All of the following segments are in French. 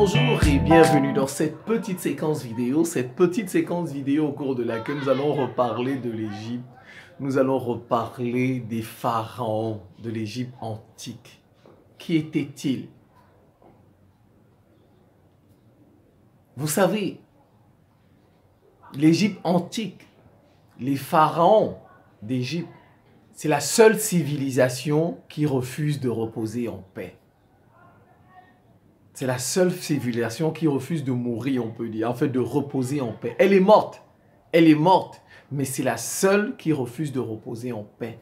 Bonjour et bienvenue dans cette petite séquence vidéo au cours de laquelle nous allons reparler de l'Égypte. Nous allons reparler des pharaons de l'Égypte antique. Qui étaient-ils? Vous savez, l'Égypte antique, les pharaons d'Égypte, c'est la seule civilisation qui refuse de reposer en paix. C'est la seule civilisation qui refuse de mourir, on peut dire, en fait de reposer en paix. Elle est morte, mais c'est la seule qui refuse de reposer en paix.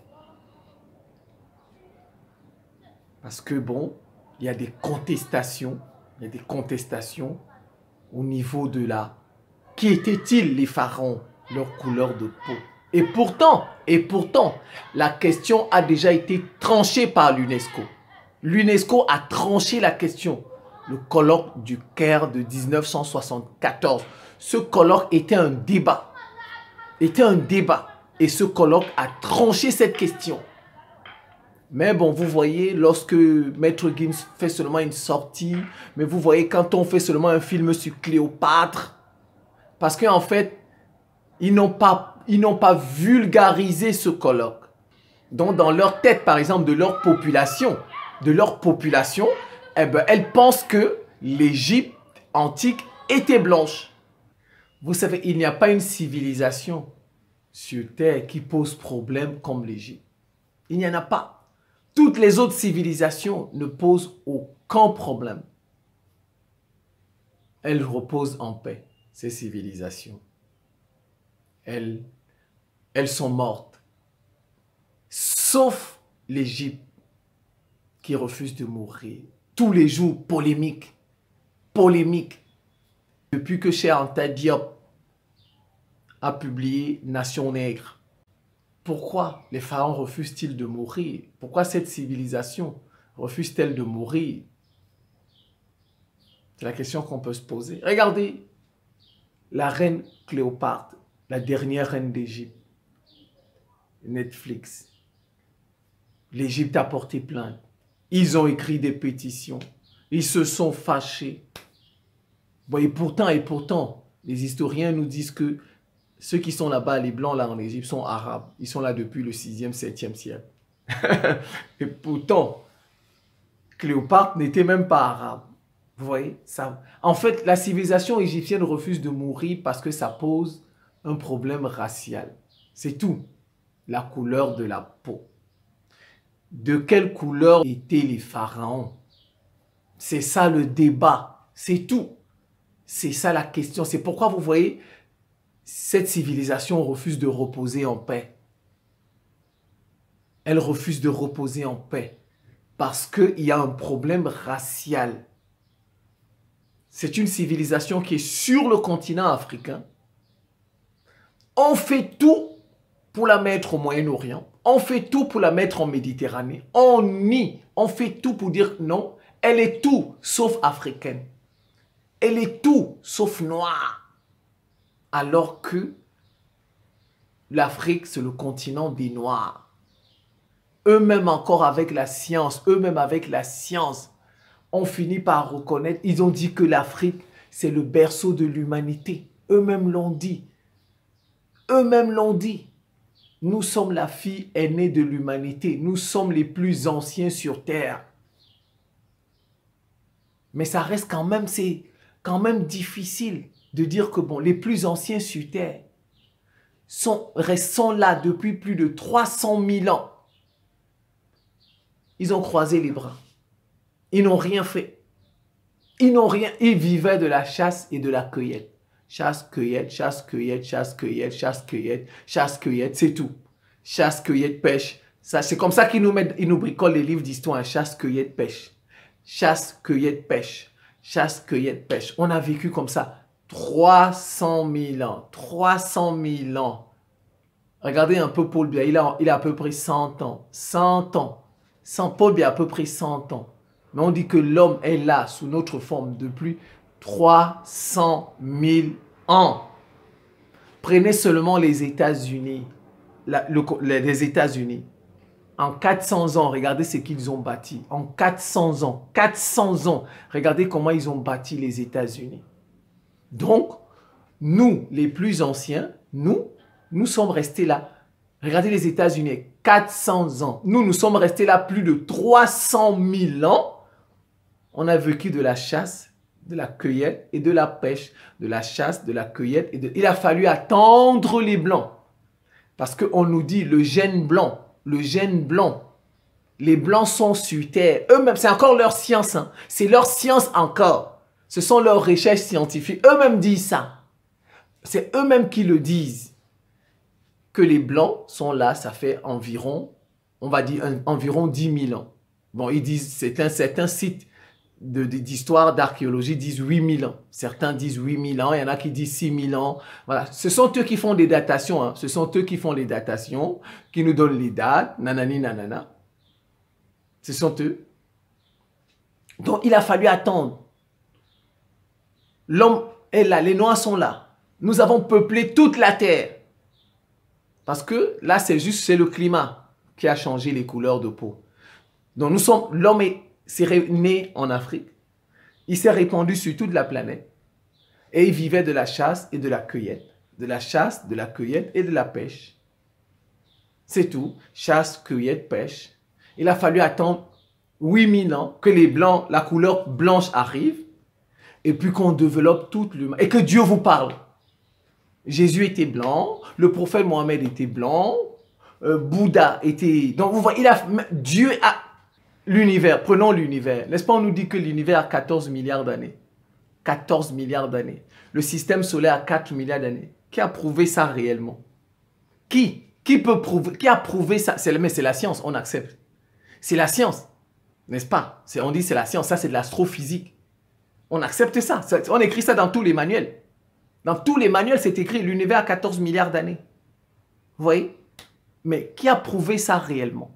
Parce que bon, il y a des contestations, au niveau de la... Qui étaient-ils les pharaons? Leur couleur de peau. Et pourtant, la question a déjà été tranchée par l'UNESCO. L'UNESCO a tranché la question. Le colloque du Caire de 1974. Ce colloque était un débat. Et ce colloque a tranché cette question. Mais bon, vous voyez, lorsque Maître Gims fait seulement une sortie, mais vous voyez, quand on fait seulement un film sur Cléopâtre, parce qu'en fait, ils n'ont pas vulgarisé ce colloque. Donc, dans leur tête, par exemple, de leur population, eh ben, elles pensent que l'Égypte antique était blanche. Vous savez, il n'y a pas une civilisation sur Terre qui pose problème comme l'Égypte. Il n'y en a pas. Toutes les autres civilisations ne posent aucun problème. Elles reposent en paix, ces civilisations. Elles sont mortes. Sauf l'Égypte qui refuse de mourir. Tous les jours, polémique. Depuis que Cheikh Anta Diop a publié Nation Nègre, pourquoi les pharaons refusent-ils de mourir? Pourquoi cette civilisation refuse-t-elle de mourir? C'est la question qu'on peut se poser. Regardez, la reine Cléopâtre, la dernière reine d'Égypte, Netflix. L'Égypte a porté plainte. Ils ont écrit des pétitions. Ils se sont fâchés. Bon, et pourtant, les historiens nous disent que ceux qui sont là-bas, les Blancs là en Égypte, sont arabes. Ils sont là depuis le 6e, 7e siècle. Et pourtant, Cléopâtre n'était même pas arabe. Vous voyez ça? En fait, la civilisation égyptienne refuse de mourir parce que ça pose un problème racial. C'est tout. La couleur de la peau. De quelle couleur étaient les pharaons? C'est ça le débat. C'est tout. C'est ça la question. C'est pourquoi vous voyez, cette civilisation refuse de reposer en paix. Elle refuse de reposer en paix. Parce qu'il y a un problème racial. C'est une civilisation qui est sur le continent africain. On fait tout pour la mettre au Moyen-Orient. On fait tout pour la mettre en Méditerranée. On fait tout pour dire non. Elle est tout sauf africaine. Elle est tout sauf noire. Alors que l'Afrique, c'est le continent des Noirs. Eux-mêmes encore avec la science, ont fini par reconnaître, ils ont dit que l'Afrique, c'est le berceau de l'humanité. Eux-mêmes l'ont dit. Nous sommes la fille aînée de l'humanité. Nous sommes les plus anciens sur Terre. Mais ça reste quand même, c'est quand même difficile de dire que bon, les plus anciens sur Terre sont là depuis plus de 300 000 ans. Ils ont croisé les bras. Ils n'ont rien fait. Ils vivaient de la chasse et de la cueillette. Chasse, cueillette, c'est tout. Chasse, cueillette, pêche. C'est comme ça qu'ils nous bricolent les livres d'histoire. Chasse, cueillette, pêche. Chasse, cueillette, pêche. Chasse, cueillette, pêche. On a vécu comme ça 300 000 ans. 300 000 ans. Regardez un peu Paul Biya. Il a à peu près 100 ans. 100 ans. Paul Biya a à peu près 100 ans. Mais on dit que l'homme est là sous notre forme depuis 300 000 ans. Prenez seulement les États-Unis. Les États-Unis. En 400 ans, regardez ce qu'ils ont bâti. En 400 ans, 400 ans, regardez comment ils ont bâti les États-Unis. Donc, nous, les plus anciens, nous sommes restés là. Regardez les États-Unis, 400 ans. Nous sommes restés là plus de 300 000 ans. On a vécu de la chasse, de la cueillette et de la pêche. De la chasse, de la cueillette. Il a fallu attendre les Blancs. Parce qu'on nous dit le gène blanc, les Blancs sont sur Terre. Eux-mêmes, c'est encore leur science. Hein. C'est leur science encore. Ce sont leurs recherches scientifiques. Eux-mêmes disent ça. C'est eux-mêmes qui le disent. Que les Blancs sont là, ça fait environ, on va dire, environ 10 000 ans. Bon, ils disent, c'est un site d'histoire, d'archéologie, disent 8 000 ans. Certains disent 8 000 ans, il y en a qui disent 6 000 ans. Voilà, ce sont eux qui font des datations. Hein. Ce sont eux qui font les datations, qui nous donnent les dates, nanani, nanana. Ce sont eux. Donc, il a fallu attendre. L'homme est là, les Noirs sont là. Nous avons peuplé toute la terre. Parce que là, c'est le climat qui a changé les couleurs de peau. Donc, l'homme s'est né en Afrique. Il s'est répandu sur toute la planète. Et il vivait de la chasse et de la cueillette. De la chasse, de la cueillette et de la pêche. C'est tout. Chasse, cueillette, pêche. Il a fallu attendre 8000 ans que les Blancs, la couleur blanche arrive. Et puis qu'on développe toute l'humain. Et que Dieu vous parle. Jésus était blanc. Le prophète Mohammed était blanc. Bouddha était... Donc vous voyez, Dieu a... L'univers, prenons l'univers. N'est-ce pas, on nous dit que l'univers a 14 milliards d'années. 14 milliards d'années. Le système solaire a 4 milliards d'années. Qui a prouvé ça réellement? Qui peut prouver? Qui a prouvé ça? Mais c'est la science, on accepte. C'est la science, n'est-ce pas? On dit c'est la science, ça c'est de l'astrophysique. On accepte ça. On écrit ça dans tous les manuels. Dans tous les manuels, c'est écrit l'univers a 14 milliards d'années. Vous voyez? Mais qui a prouvé ça réellement?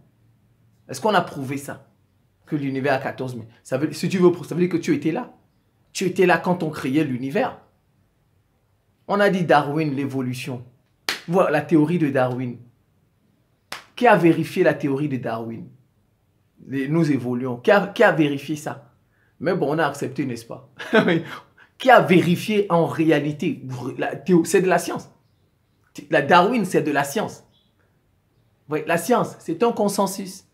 Est-ce qu'on a prouvé ça? Que l'univers a 14 milliards. Si tu veux, ça veut dire que tu étais là. Tu étais là quand on créait l'univers. On a dit Darwin, l'évolution. Voilà la théorie de Darwin. Qui a vérifié la théorie de Darwin? Nous évoluons. Qui a vérifié ça? Mais bon, on a accepté, n'est-ce pas? Qui a vérifié en réalité? C'est de la science. La Darwin, c'est de la science. Oui, la science, c'est un consensus.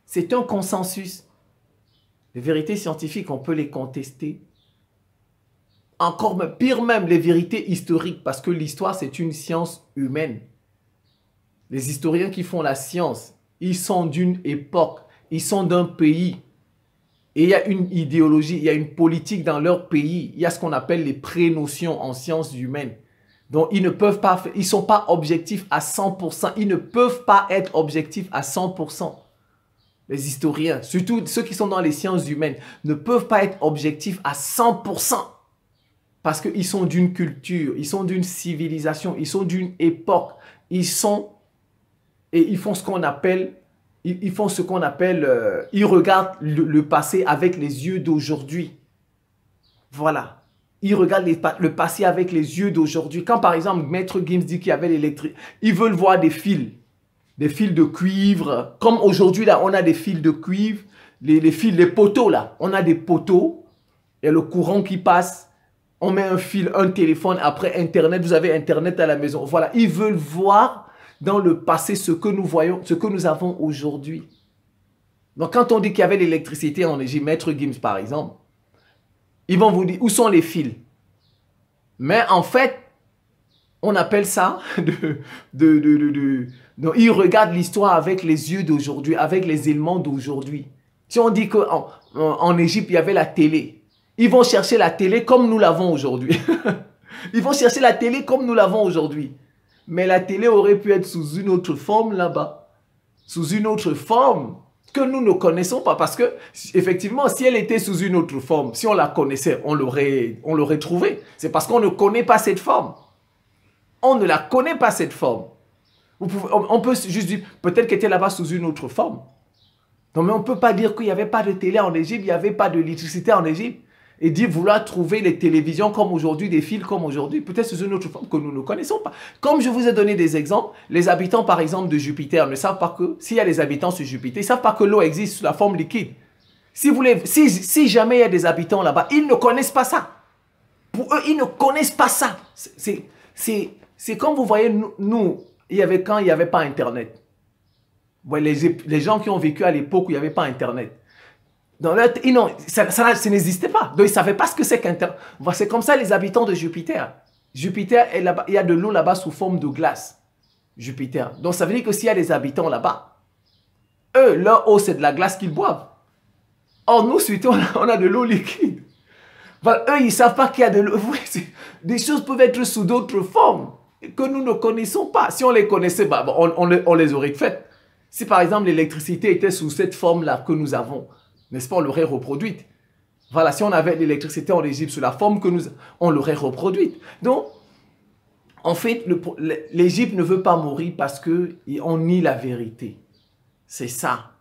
C'est un consensus. Les vérités scientifiques, on peut les contester. Encore pire même, les vérités historiques, parce que l'histoire, c'est une science humaine. Les historiens qui font la science, ils sont d'une époque, ils sont d'un pays. Et il y a une idéologie, il y a une politique dans leur pays. Il y a ce qu'on appelle les prénotions en sciences humaines. Donc, ils ne peuvent pas, ils ne sont pas objectifs à 100%. Ils ne peuvent pas être objectifs à 100%. Les historiens, surtout ceux qui sont dans les sciences humaines, ne peuvent pas être objectifs à 100%. Parce qu'ils sont d'une culture, ils sont d'une civilisation, ils sont d'une époque. Ils font ce qu'on appelle, ils regardent le passé avec les yeux d'aujourd'hui. Voilà. Ils regardent le passé avec les yeux d'aujourd'hui. Quand par exemple, Maître Gims dit qu'il y avait l'électricité, ils veulent voir des fils de cuivre. Comme aujourd'hui, là, on a des fils de cuivre, les poteaux, là. On a des poteaux, il y a le courant qui passe. On met un fil, un téléphone, après Internet, vous avez Internet à la maison. Voilà, ils veulent voir dans le passé ce que nous voyons, ce que nous avons aujourd'hui. Donc, quand on dit qu'il y avait l'électricité en Égypte, Maître Gims, par exemple, ils vont vous dire, où sont les fils? Mais en fait, on appelle ça donc, ils regardent l'histoire avec les yeux d'aujourd'hui, avec les éléments d'aujourd'hui. Si on dit qu'en Égypte, il y avait la télé, ils vont chercher la télé comme nous l'avons aujourd'hui. Ils vont chercher la télé comme nous l'avons aujourd'hui. Mais la télé aurait pu être sous une autre forme là-bas. Sous une autre forme que nous ne connaissons pas. Parce que, effectivement, si elle était sous une autre forme, si on la connaissait, on l'aurait trouvée. C'est parce qu'on ne connaît pas cette forme. On ne la connaît pas, cette forme. On peut juste dire, peut-être qu'elle était là-bas sous une autre forme. Non, mais on ne peut pas dire qu'il n'y avait pas de télé en Égypte, il n'y avait pas d'électricité en Égypte. et dit vouloir trouver les télévisions comme aujourd'hui, des fils comme aujourd'hui. Peut-être sous une autre forme que nous ne connaissons pas. Comme je vous ai donné des exemples, les habitants par exemple de Jupiter ne savent pas que, s'il y a des habitants sur Jupiter, ils ne savent pas que l'eau existe sous la forme liquide. Si jamais il y a des habitants là-bas, ils ne connaissent pas ça. Pour eux, ils ne connaissent pas ça. C'est comme vous voyez, nous, quand il n'y avait pas Internet. Ouais, les gens qui ont vécu à l'époque où il n'y avait pas Internet. Ça n'existait pas. Donc, ils ne savaient pas ce que c'est qu'Internet. C'est comme ça les habitants de Jupiter. Jupiter, il y a de l'eau là-bas sous forme de glace. Jupiter. Donc, ça veut dire que s'il y a des habitants là-bas, eux, leur eau, c'est de la glace qu'ils boivent. Or, nous, surtout, on a de l'eau liquide. Voilà, eux, ils ne savent pas qu'il y a de l'eau. Des choses peuvent être sous d'autres formes que nous ne connaissons pas. Si on les connaissait, bah, on les aurait faites. Si par exemple l'électricité était sous cette forme-là que nous avons, n'est-ce pas, on l'aurait reproduite. Voilà, si on avait l'électricité en Égypte sous la forme que on l'aurait reproduite. Donc, en fait, l'Égypte ne veut pas mourir parce qu'on nie la vérité. C'est ça.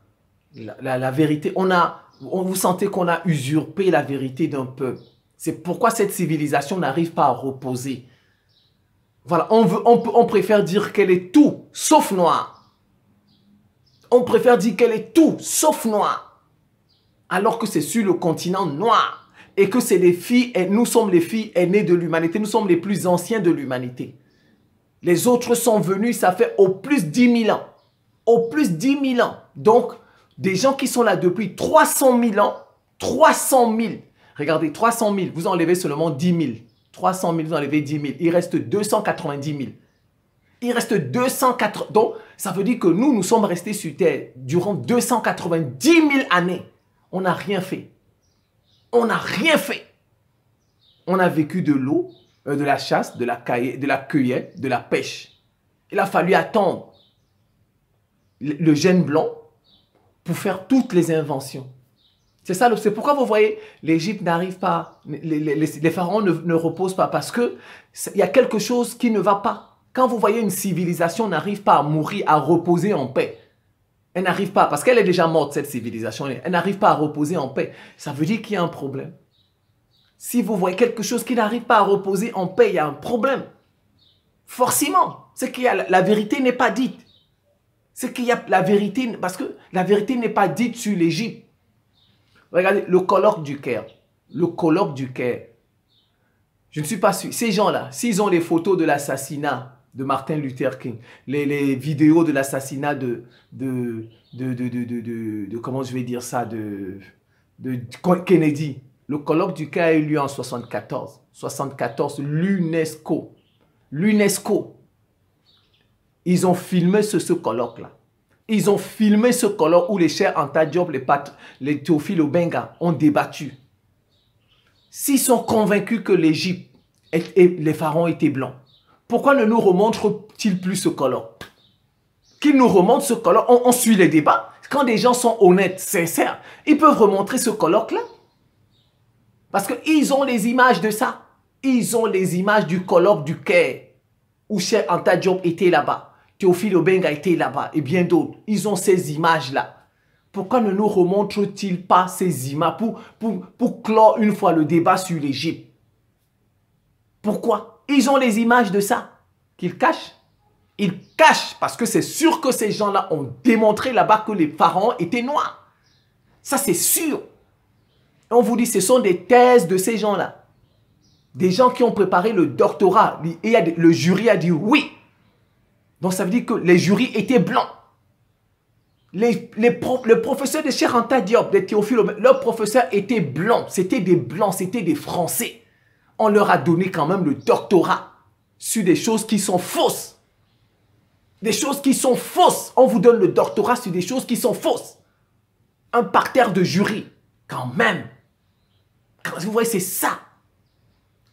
La vérité, vous sentez qu'on a usurpé la vérité d'un peuple. C'est pourquoi cette civilisation n'arrive pas à reposer. Voilà, on préfère dire qu'elle est tout sauf noire. On préfère dire qu'elle est tout sauf noire. Alors que c'est sur le continent noir. Et que c'est nous sommes les filles aînées de l'humanité. Nous sommes les plus anciens de l'humanité. Les autres sont venus, ça fait au plus 10 000 ans. Au plus 10 000 ans. Donc, des gens qui sont là depuis 300 000 ans. 300 000. Regardez, 300 000. Vous enlevez seulement 10 000. 300 000, vous enlevez 10 000. Il reste 290 000. Il reste 280. Donc, ça veut dire que nous sommes restés sur Terre durant 290 000 années. On n'a rien fait. On n'a rien fait. On a vécu de l'eau, de la chasse, de la cueillette, de la pêche. Il a fallu attendre le gène blanc pour faire toutes les inventions. C'est ça, c'est pourquoi vous voyez, l'Égypte n'arrive pas, les pharaons ne reposent pas parce qu'il y a quelque chose qui ne va pas. Quand vous voyez une civilisation n'arrive pas à mourir, à reposer en paix, elle n'arrive pas, parce qu'elle est déjà morte, cette civilisation, elle n'arrive pas à reposer en paix. Ça veut dire qu'il y a un problème. Si vous voyez quelque chose qui n'arrive pas à reposer en paix, il y a un problème. Forcément, c'est qu'il y a la vérité n'est pas dite. C'est qu'il y a la vérité, parce que la vérité n'est pas dite sur l'Égypte. Regardez, le colloque du Caire. Le colloque du Caire. Je ne suis pas sûr. Ces gens-là, s'ils ont les photos de l'assassinat de Martin Luther King, les vidéos de l'assassinat comment je vais dire ça, de Kennedy. Le colloque du Caire a eu lieu en 74. 74, l'UNESCO. L'UNESCO. Ils ont filmé ce colloque-là. Ils ont filmé ce colloque où les chers Anta Diop, les Théophile Obenga ont débattu. S'ils sont convaincus que l'Égypte et les pharaons étaient blancs, pourquoi ne nous remontrent-ils plus ce colloque? Qu'ils nous remontrent ce colloque, on suit les débats. Quand des gens sont honnêtes, sincères, ils peuvent remontrer ce colloque-là. Parce qu'ils ont les images de ça. Ils ont les images du colloque du Caire, où Cheikh Anta Diop était là-bas. Théophile Obenga était là-bas et bien d'autres. Ils ont ces images-là. Pourquoi ne nous remontrent-ils pas ces images pour clore une fois le débat sur l'Égypte? Pourquoi? Ils ont les images de ça qu'ils cachent. Ils cachent parce que c'est sûr que ces gens-là ont démontré là-bas que les pharaons étaient noirs. Ça, c'est sûr. On vous dit, ce sont des thèses de ces gens-là. Des gens qui ont préparé le doctorat. Et le jury a dit oui. Donc, ça veut dire que les jurys étaient blancs. Le professeur de Cheikh Anta Diop, de Théophile, leurs professeurs étaient blancs. C'était des blancs, c'était des Français. On leur a donné quand même le doctorat sur des choses qui sont fausses. Des choses qui sont fausses. On vous donne le doctorat sur des choses qui sont fausses. Un parterre de jury, quand même. Quand vous voyez, c'est ça.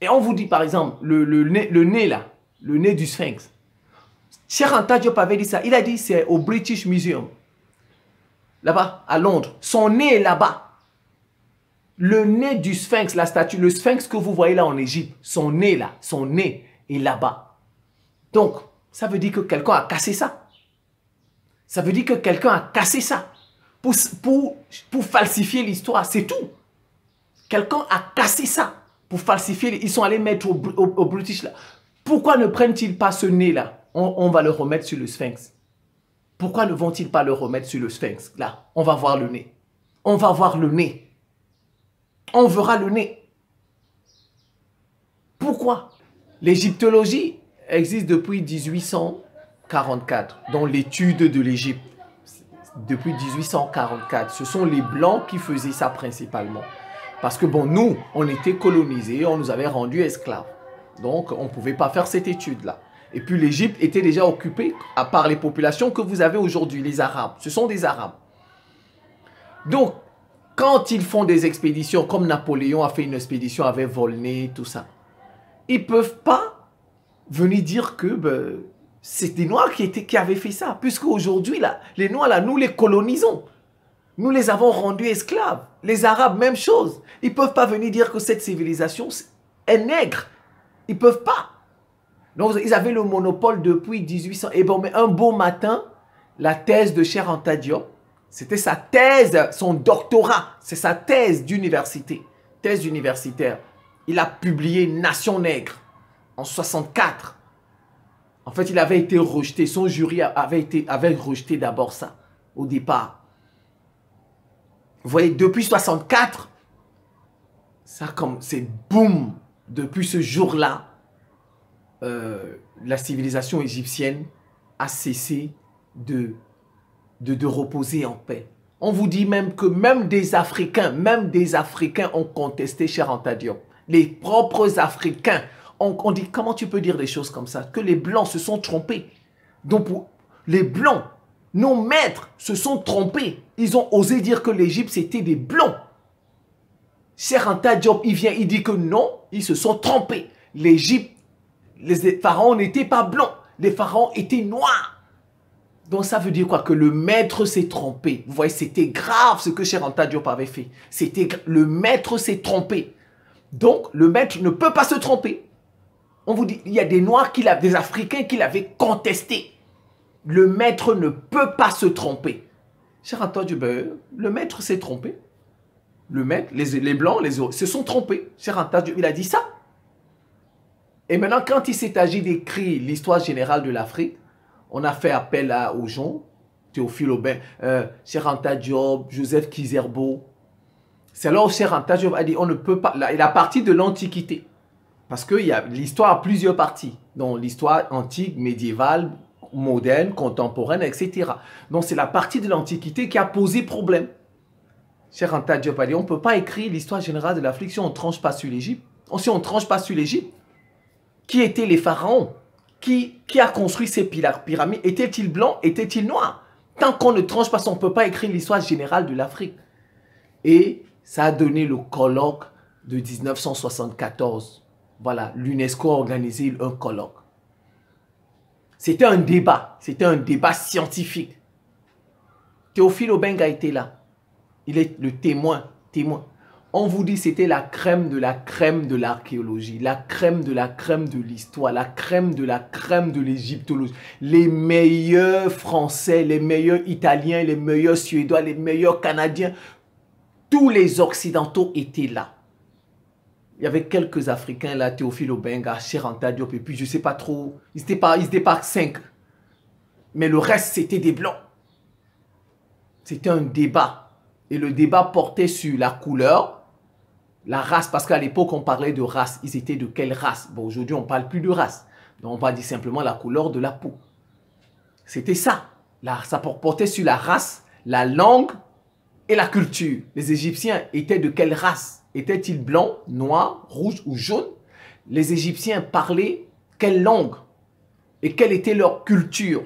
Et on vous dit, par exemple, le nez là, le nez du sphinx. Cheikh Anta Diop avait dit ça. Il a dit c'est au British Museum. Là-bas, à Londres. Son nez est là-bas. Le nez du sphinx, la statue, le sphinx que vous voyez là en Égypte, son nez là, son nez est là-bas. Donc, ça veut dire que quelqu'un a cassé ça. Ça veut dire que quelqu'un a cassé ça pour falsifier l'histoire, c'est tout. Quelqu'un a cassé ça pour falsifier. Ils sont allés mettre au British là. Pourquoi ne prennent-ils pas ce nez-là? On va le remettre sur le Sphinx. Pourquoi ne vont-ils pas le remettre sur le Sphinx? Là, on va voir le nez. On va voir le nez. On verra le nez. Pourquoi? L'égyptologie existe depuis 1844, dans l'étude de l'Égypte. Depuis 1844, ce sont les Blancs qui faisaient ça principalement. Parce que bon, nous, on était colonisés, on nous avait rendus esclaves. Donc, on ne pouvait pas faire cette étude-là. Et puis, l'Égypte était déjà occupée par les populations que vous avez aujourd'hui, les Arabes. Ce sont des Arabes. Donc, quand ils font des expéditions, comme Napoléon a fait une expédition avec Volney, tout ça, ils ne peuvent pas venir dire que c'est des Noirs qui avaient fait ça. Puisque aujourd'hui, les Noirs, là, nous les colonisons. Nous les avons rendus esclaves. Les Arabes, même chose. Ils ne peuvent pas venir dire que cette civilisation est nègre. Ils ne peuvent pas. Donc, ils avaient le monopole depuis 1800. Et bon, mais un beau matin, la thèse de Cheikh Anta Diop, c'était sa thèse, son doctorat. C'est sa thèse d'université. Thèse universitaire. Il a publié Nation nègre en 64. En fait, il avait été rejeté. Son jury avait rejeté d'abord ça, au départ. Vous voyez, depuis 64, ça comme c'est boum. Depuis ce jour-là, la civilisation égyptienne a cessé de reposer en paix. On vous dit même que même des Africains ont contesté Cheikh Anta Diop. Les propres Africains, on dit, comment tu peux dire des choses comme ça? Que les Blancs se sont trompés. Donc, les Blancs, nos maîtres se sont trompés. Ils ont osé dire que l'Égypte, c'était des Blancs. Cheikh Anta Diop, il vient, il dit que non, ils se sont trompés. L'Égypte, les pharaons n'étaient pas blancs. Les pharaons étaient noirs. Donc ça veut dire quoi? Que le maître s'est trompé. Vous voyez, c'était grave ce que Cheikh Anta Diop avait fait. Le maître s'est trompé. Donc, le maître ne peut pas se tromper. On vous dit, il y a des Noirs, des Africains qui l'avaient contesté. Le maître ne peut pas se tromper. Cheikh Anta Diop, le maître s'est trompé. Le maître, les Blancs, se sont trompés. Cheikh Anta Diop, il a dit ça. Et maintenant, quand il s'est agi d'écrire l'histoire générale de l'Afrique, on a fait appel aux gens, Théophile Aubin, Cheikh Anta Diop, Joseph Kizerbo. C'est alors Cheikh Anta Diop a dit, on ne peut pas, il a parti de l'Antiquité. Parce que l'histoire a plusieurs parties. Donc l'histoire antique, médiévale, moderne, contemporaine, etc. Donc c'est la partie de l'Antiquité qui a posé problème. Cheikh Anta Diop a dit, on ne peut pas écrire l'histoire générale de l'Afrique si on ne tranche pas sur l'Égypte. Si on ne tranche pas sur l'Égypte, qui étaient les pharaons? Qui a construit ces pyramides? Étaient-ils blancs? Étaient-ils noirs? Tant qu'on ne tranche pas, on ne peut pas écrire l'histoire générale de l'Afrique. Et ça a donné le colloque de 1974. Voilà, l'UNESCO a organisé un colloque. C'était un débat scientifique. Théophile Obenga était là. Il est le témoin. On vous dit c'était la crème de l'archéologie, la crème de l'histoire, la crème de l'égyptologie. Les meilleurs Français, les meilleurs Italiens, les meilleurs Suédois, les meilleurs Canadiens, tous les Occidentaux étaient là. Il y avait quelques Africains là, Théophile Obenga, Cheikh Anta Diop, et puis je ne sais pas trop, ils n'étaient pas 5. Mais le reste, c'était des Blancs. C'était un débat. Et le débat portait sur la couleur, la race, parce qu'à l'époque, on parlait de race. Ils étaient de quelle race? Bon, aujourd'hui, on ne parle plus de race. Donc, on va dire simplement la couleur de la peau. C'était ça. Ça portait sur la race, la langue et la culture. Les Égyptiens étaient de quelle race? Étaient-ils blancs, noirs, rouges ou jaunes? Les Égyptiens parlaient quelle langue? Et quelle était leur culture?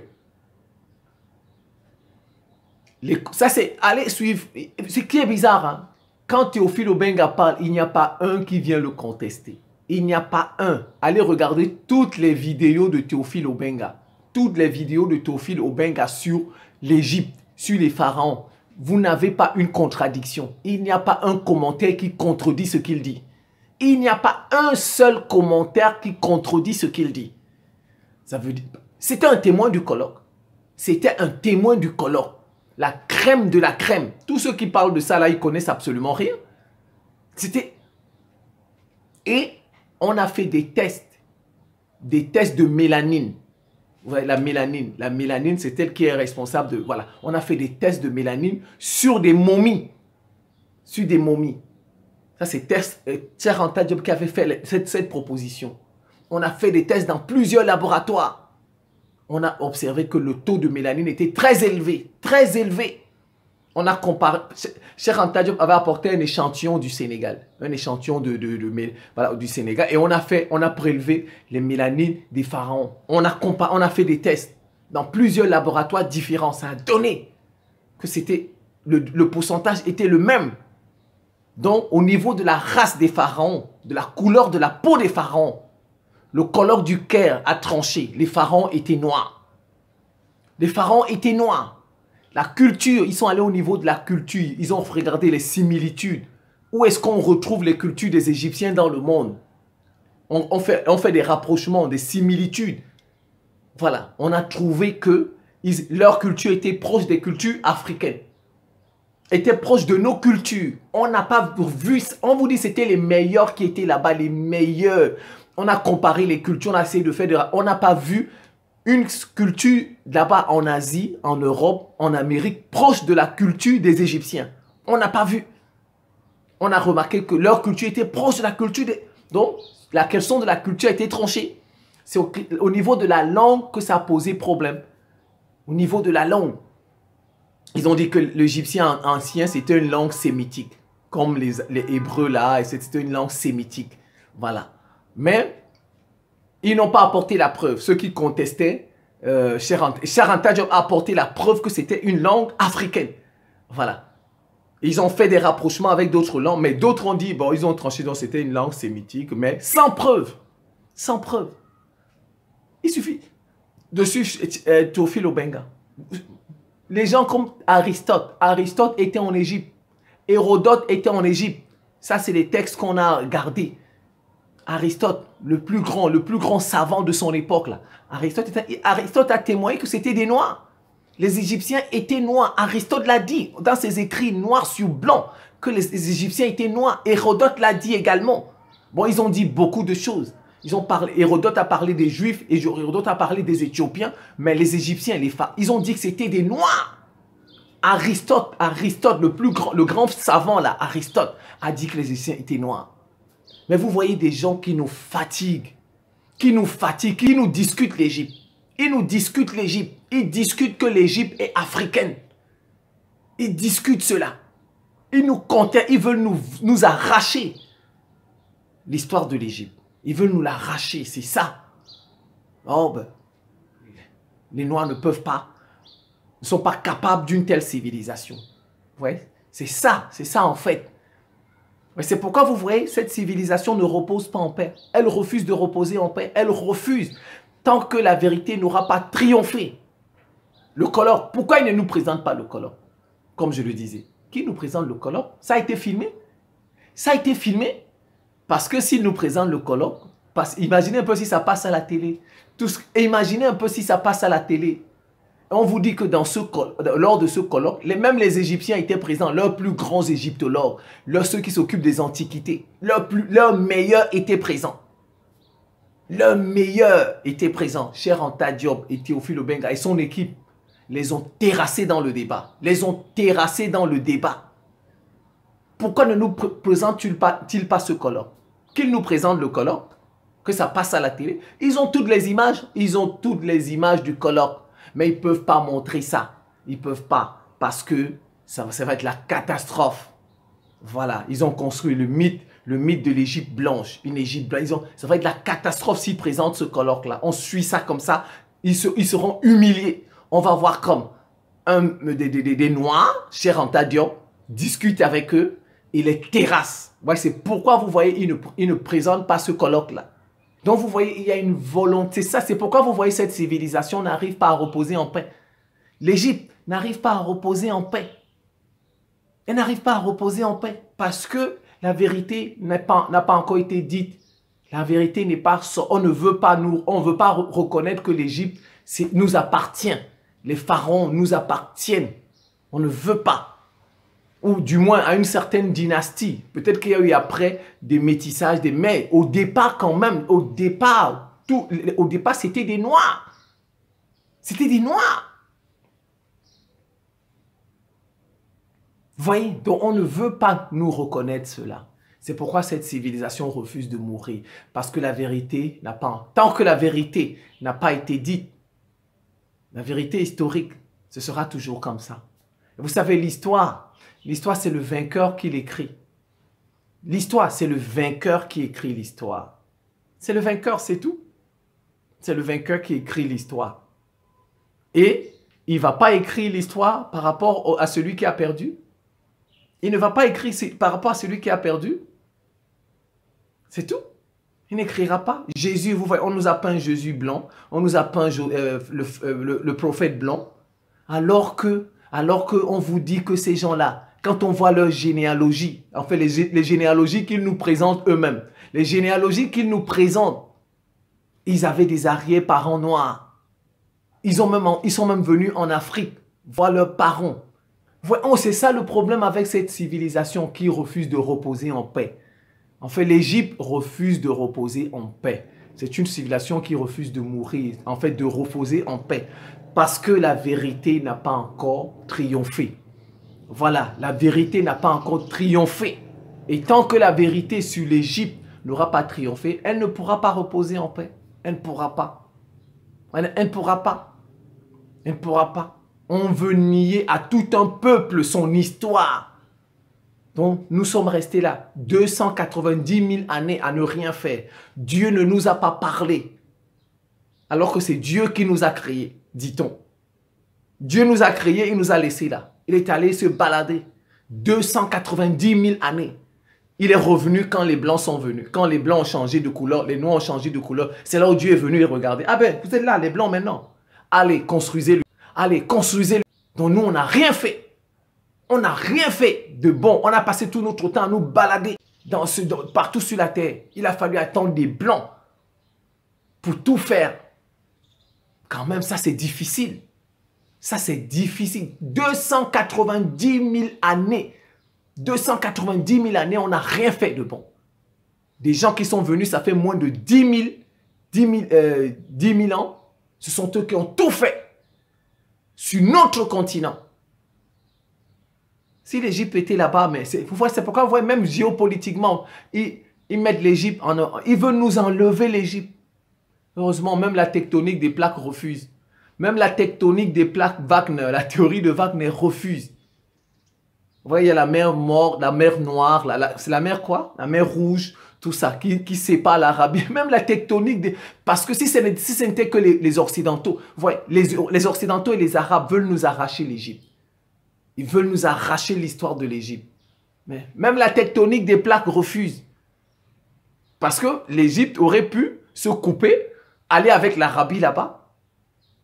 Ça, c'est aller suivre. Ce qui est bizarre, hein? Quand Théophile Obenga parle, il n'y a pas un qui vient le contester. Il n'y a pas un. Allez regarder toutes les vidéos de Théophile Obenga. Toutes les vidéos de Théophile Obenga sur l'Égypte, sur les pharaons. Vous n'avez pas une contradiction. Il n'y a pas un commentaire qui contredit ce qu'il dit. Il n'y a pas un seul commentaire qui contredit ce qu'il dit. Ça veut dire... C'était un témoin du colloque. C'était un témoin du colloque. La crème de la crème. Tous ceux qui parlent de ça, là, ils connaissent absolument rien. C'était Et on a fait des tests de mélanine. Vous voyez, la mélanine, c'est elle qui est responsable de... Voilà, on a fait des tests de mélanine sur des momies. Sur des momies. Ça, c'est Cheikh Anta Diop qui avait fait cette proposition. On a fait des tests dans plusieurs laboratoires. On a observé que le taux de mélanine était très élevé. Très élevé. On a comparé... Cheikh Anta Diop avait apporté un échantillon du Sénégal. Un échantillon voilà, du Sénégal. Et on a prélevé les mélanines des pharaons. On a fait des tests dans plusieurs laboratoires différents. Ça a donné que c'était... Le pourcentage était le même. Donc, au niveau de la race des pharaons, de la couleur de la peau des pharaons, le colloque du Caire a tranché. Les pharaons étaient noirs. Les pharaons étaient noirs. La culture, ils sont allés au niveau de la culture. Ils ont regardé les similitudes. Où est-ce qu'on retrouve les cultures des Égyptiens dans le monde? On fait des rapprochements, des similitudes. Voilà, on a trouvé que leur culture était proche des cultures africaines. Était proche de nos cultures. On n'a pas vu, on vous dit c'était les meilleurs qui étaient là-bas, les meilleurs. On a comparé les cultures, on a essayé de faire on n'a pas vu une culture là-bas en Asie, en Europe, en Amérique, proche de la culture des Égyptiens. On n'a pas vu. On a remarqué que leur culture était proche de la culture des... Donc, la question de la culture a été tranchée. C'est au niveau de la langue que ça a posé problème. Au niveau de la langue. Ils ont dit que l'égyptien ancien, c'était une langue sémitique. Comme les Hébreux là, c'était une langue sémitique. Voilà. Mais, ils n'ont pas apporté la preuve. Ceux qui contestaient, Cheikh Anta Diop a apporté la preuve que c'était une langue africaine. Voilà. Ils ont fait des rapprochements avec d'autres langues, mais d'autres ont dit, bon, ils ont tranché, donc c'était une langue sémitique, mais sans preuve. Sans preuve. Il suffit de suivre Théophile Obenga. Les gens comme Aristote. Aristote était en Égypte. Hérodote était en Égypte. Ça, c'est les textes qu'on a gardés. Aristote, le plus grand savant de son époque, là. Aristote a témoigné que c'était des Noirs. Les Égyptiens étaient noirs. Aristote l'a dit dans ses écrits noir sur blanc que les Égyptiens étaient noirs. Hérodote l'a dit également. Bon, ils ont dit beaucoup de choses. Hérodote a parlé des Juifs et Hérodote a parlé des Éthiopiens, mais les Égyptiens, ils ont dit que c'était des Noirs. Aristote, le grand savant là, Aristote, a dit que les Égyptiens étaient noirs. Mais vous voyez des gens qui nous fatiguent, qui nous discutent l'Égypte. Ils nous discutent l'Égypte. Ils discutent que l'Égypte est africaine. Ils discutent cela. Ils nous contestent, ils veulent nous arracher l'histoire de l'Égypte. Ils veulent nous l'arracher, c'est ça. Oh ben, les Noirs ne sont pas capables d'une telle civilisation. Ouais, c'est ça en fait. C'est pourquoi vous voyez, cette civilisation ne repose pas en paix. Elle refuse de reposer en paix. Elle refuse tant que la vérité n'aura pas triomphé. Le colloque, pourquoi il ne nous présente pas le colloque? Comme je le disais, qui nous présente le colloque? Ça a été filmé. Ça a été filmé. Parce que s'il nous présente le colloque, imaginez un peu si ça passe à la télé. Imaginez un peu si ça passe à la télé. On vous dit que lors de ce colloque, même les Égyptiens étaient présents, leurs plus grands égyptologues, ceux qui s'occupent des antiquités, leurs meilleurs étaient présents. Leurs meilleurs étaient présents. Cheikh Anta Diop et Théophile Obenga et son équipe les ont terrassés dans le débat. Les ont terrassés dans le débat. Pourquoi ne nous présentent-ils pas ce colloque? Qu'ils nous présentent le colloque, que ça passe à la télé. Ils ont toutes les images. Ils ont toutes les images du colloque. Mais ils ne peuvent pas montrer ça. Ils ne peuvent pas. Parce que ça va être la catastrophe. Voilà. Ils ont construit le mythe de l'Égypte blanche. Une Égypte blanche. Ça va être la catastrophe s'ils présentent ce colloque-là. On suit ça comme ça. Ils seront humiliés. On va voir comme des Noirs, Cheikh Anta Diop, discute avec eux et les terrasse. Ouais, c'est pourquoi vous voyez, ils ne présentent pas ce colloque-là. Donc vous voyez, il y a une volonté. Ça, c'est pourquoi vous voyez cette civilisation n'arrive pas à reposer en paix. L'Égypte n'arrive pas à reposer en paix. Elle n'arrive pas à reposer en paix parce que la vérité n'a pas encore été dite. La vérité n'est pas... On ne veut pas reconnaître que l'Égypte nous appartient. Les pharaons nous appartiennent. On ne veut pas. ou du moins à une certaine dynastie. Peut-être qu'il y a eu après des métissages, mais au départ quand même, au départ, c'était des Noirs. C'était des Noirs. Vous voyez, donc on ne veut pas nous reconnaître cela. C'est pourquoi cette civilisation refuse de mourir. Parce que la vérité n'a pas... Tant que la vérité n'a pas été dite, la vérité historique, ce sera toujours comme ça. Et vous savez, l'histoire, c'est le vainqueur qui l'écrit. L'histoire, c'est le vainqueur qui écrit l'histoire. C'est le vainqueur, c'est tout. C'est le vainqueur qui écrit l'histoire. Et il ne va pas écrire l'histoire par rapport à celui qui a perdu. Il ne va pas écrire par rapport à celui qui a perdu. C'est tout. Il n'écrira pas. Jésus, vous voyez, on nous a peint Jésus blanc, on nous a peint le prophète blanc, alors que on vous dit que ces gens-là, quand on voit leur généalogie, en fait les généalogies qu'ils nous présentent eux-mêmes, les généalogies qu'ils nous présentent, ils avaient des arrière-parents noirs. Ils sont même venus en Afrique voir leurs parents. C'est ça le problème avec cette civilisation qui refuse de reposer en paix. En fait, l'Égypte refuse de reposer en paix. C'est une civilisation qui refuse de mourir, en fait, de reposer en paix. Parce que la vérité n'a pas encore triomphé. Voilà, la vérité n'a pas encore triomphé. Et tant que la vérité sur l'Égypte n'aura pas triomphé, elle ne pourra pas reposer en paix. Elle ne pourra pas. Elle ne pourra pas. Elle ne pourra pas. On veut nier à tout un peuple son histoire. Donc, nous sommes restés là, 290 000 années à ne rien faire. Dieu ne nous a pas parlé. Alors que c'est Dieu qui nous a créés, dit-on. Dieu nous a créés, il nous a laissés là. Il est allé se balader. 290 000 années. Il est revenu quand les Blancs sont venus. Quand les Blancs ont changé de couleur, les Noirs ont changé de couleur. C'est là où Dieu est venu et regardé. Ah ben, vous êtes là, les Blancs maintenant. Allez, construisez-le. Allez, construisez-le. Donc nous, on n'a rien fait. On n'a rien fait de bon. On a passé tout notre temps à nous balader partout sur la terre. Il a fallu attendre des Blancs pour tout faire. Quand même, ça c'est difficile. Ça c'est difficile. 290 000 années. 290 000 années, on n'a rien fait de bon. Des gens qui sont venus, ça fait moins de 10 000 ans. Ce sont eux qui ont tout fait sur notre continent. Si l'Égypte était là-bas, mais c'est pourquoi vous voyez, même géopolitiquement, ils mettent l'Égypte en... Ils veulent nous enlever l'Égypte. Heureusement, même la tectonique des plaques refuse. Même la tectonique des plaques Wagner, la théorie de Wagner refuse. Vous voyez, il y a la mer morte, la mer noire, c'est la mer quoi? La mer rouge, tout ça, qui sépare l'Arabie. Même la tectonique, parce que si ce n'était que les Occidentaux, vous voyez, les Occidentaux et les Arabes veulent nous arracher l'Égypte. Ils veulent nous arracher l'histoire de l'Égypte. Mais même la tectonique des plaques refuse. Parce que l'Égypte aurait pu se couper, aller avec l'Arabie là-bas.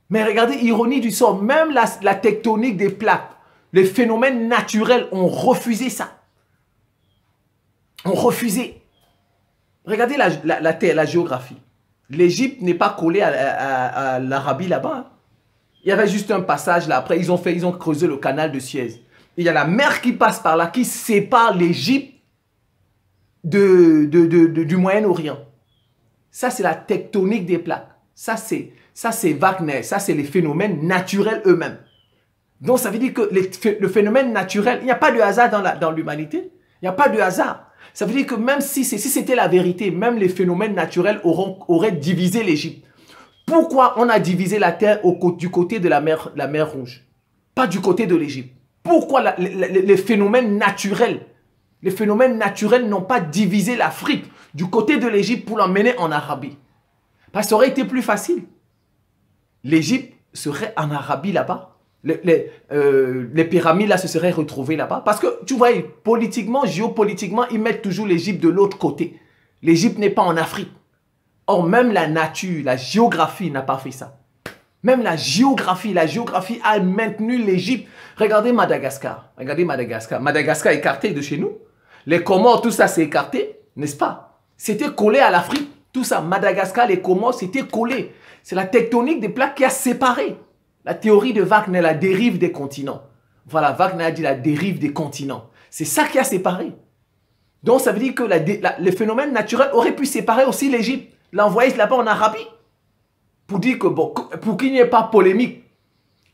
Mais regardez, ironie du sort, même la tectonique des plaques, les phénomènes naturels ont refusé ça. Ont refusé. Regardez la terre, la géographie. L'Égypte n'est pas collée à l'Arabie là-bas. Hein. Il y avait juste un passage là. Après, ils ont creusé le canal de Suez. Il y a la mer qui passe par là, qui sépare l'Égypte du Moyen-Orient. Ça, c'est la tectonique des plaques. Ça, c'est Wagner. Ça, c'est les phénomènes naturels eux-mêmes. Donc, ça veut dire que le phénomène naturel, il n'y a pas de hasard dans l'humanité. Il n'y a pas de hasard. Ça veut dire que même si c'était la vérité, même les phénomènes naturels auraient divisé l'Égypte. Pourquoi on a divisé la terre du côté de la mer Rouge? Pas du côté de l'Égypte. Pourquoi les phénomènes naturels n'ont pas divisé l'Afrique du côté de l'Égypte pour l'emmener en Arabie? Parce que ça aurait été plus facile. L'Égypte serait en Arabie là-bas. Les pyramides là se seraient retrouvées là-bas. Parce que tu vois, politiquement, géopolitiquement, ils mettent toujours l'Égypte de l'autre côté. L'Égypte n'est pas en Afrique. Or, même la nature, la géographie n'a pas fait ça. Même la géographie a maintenu l'Égypte. Regardez Madagascar. Regardez Madagascar. Madagascar est écarté de chez nous. Les Comores, tout ça, c'est écarté, n'est-ce pas? C'était collé à l'Afrique. Tout ça, Madagascar, les Comores, c'était collé. C'est la tectonique des plaques qui a séparé. La théorie de Wagner, la dérive des continents. Voilà, Wagner a dit la dérive des continents. C'est ça qui a séparé. Donc, ça veut dire que le phénomène naturel aurait pu séparer aussi l'Égypte, l'envoyer là-bas en Arabie, pour dire que, bon, pour qu'il n'y ait pas polémique,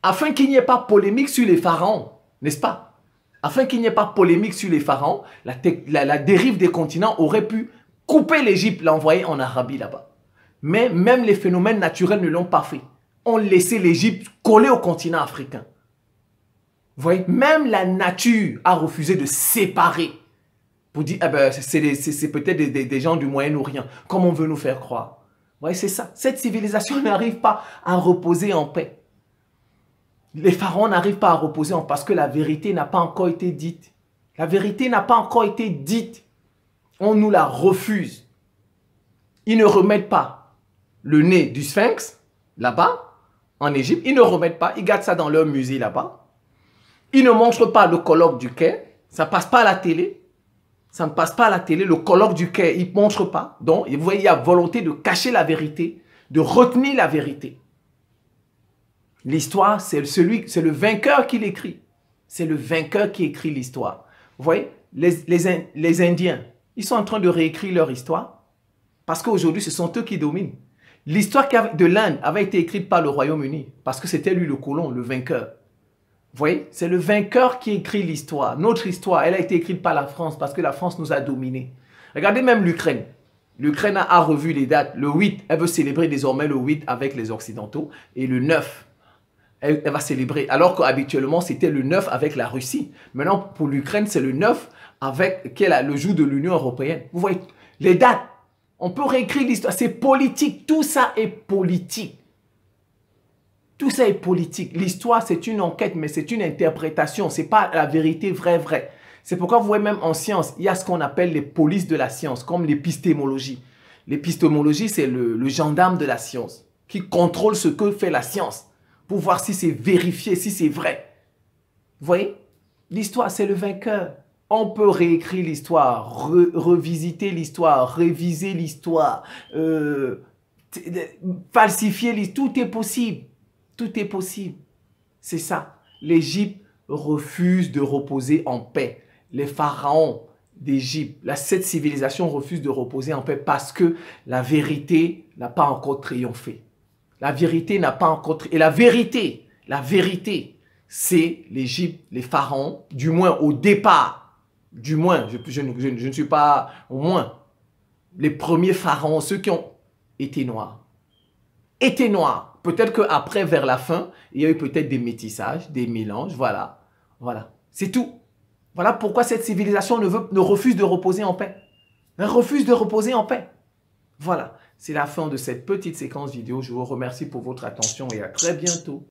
afin qu'il n'y ait pas polémique sur les pharaons, n'est-ce pas? Afin qu'il n'y ait pas polémique sur les pharaons, la dérive des continents aurait pu couper l'Égypte, l'envoyer en Arabie là-bas. Mais même les phénomènes naturels ne l'ont pas fait. On laissé l'Égypte coller au continent africain. Vous voyez, même la nature a refusé de séparer. Pour dire, eh ben, c'est peut-être des gens du Moyen-Orient, comme on veut nous faire croire. Vous voyez, c'est ça. Cette civilisation n'arrive pas à reposer en paix. Les pharaons n'arrivent pas à reposer en paix parce que la vérité n'a pas encore été dite. La vérité n'a pas encore été dite. On nous la refuse. Ils ne remettent pas le nez du Sphinx, là-bas, en Égypte. Ils ne remettent pas. Ils gardent ça dans leur musée, là-bas. Ils ne montrent pas le colloque du Caire. Ça ne passe pas à la télé. Ça ne passe pas à la télé. Le colloque du Caire, ils ne montrent pas. Donc, vous voyez, il y a volonté de cacher la vérité, de retenir la vérité. L'histoire, c'est le vainqueur qui l'écrit. C'est le vainqueur qui écrit l'histoire. Vous voyez, les Indiens, ils sont en train de réécrire leur histoire parce qu'aujourd'hui, ce sont eux qui dominent. L'histoire de l'Inde avait été écrite par le Royaume-Uni parce que c'était lui le colon, le vainqueur. Vous voyez, c'est le vainqueur qui écrit l'histoire. Notre histoire, elle a été écrite par la France parce que la France nous a dominés. Regardez même l'Ukraine. L'Ukraine a revu les dates. Le 8, elle veut célébrer désormais le 8 avec les Occidentaux. Et le 9, elle va célébrer. Alors qu'habituellement, c'était le 9 avec la Russie. Maintenant, pour l'Ukraine, c'est le 9 avec le jour de l'Union européenne. Vous voyez, les dates, on peut réécrire l'histoire. C'est politique. Tout ça est politique. Tout ça est politique. L'histoire, c'est une enquête, mais c'est une interprétation. Ce n'est pas la vérité vraie. C'est pourquoi vous voyez même en science, il y a ce qu'on appelle les polices de la science, comme l'épistémologie. L'épistémologie, c'est le gendarme de la science qui contrôle ce que fait la science pour voir si c'est vérifié, si c'est vrai. Vous voyez? L'histoire, c'est le vainqueur. On peut réécrire l'histoire, revisiter l'histoire, réviser l'histoire, falsifier l'histoire. Tout est possible. Tout est possible. C'est ça. L'Égypte refuse de reposer en paix. Les pharaons d'Égypte, cette civilisation refuse de reposer en paix parce que la vérité n'a pas encore triomphé. La vérité n'a pas encore triomphé. Et la vérité, c'est l'Égypte, les pharaons, du moins au départ, du moins, je ne suis pas, au moins, les premiers pharaons, ceux qui ont été noirs. Étaient noirs. Peut-être qu'après, vers la fin, il y a eu peut-être des métissages, des mélanges, voilà. Voilà, c'est tout. Voilà pourquoi cette civilisation ne refuse de reposer en paix. Elle refuse de reposer en paix. Voilà, c'est la fin de cette petite séquence vidéo. Je vous remercie pour votre attention et à très bientôt.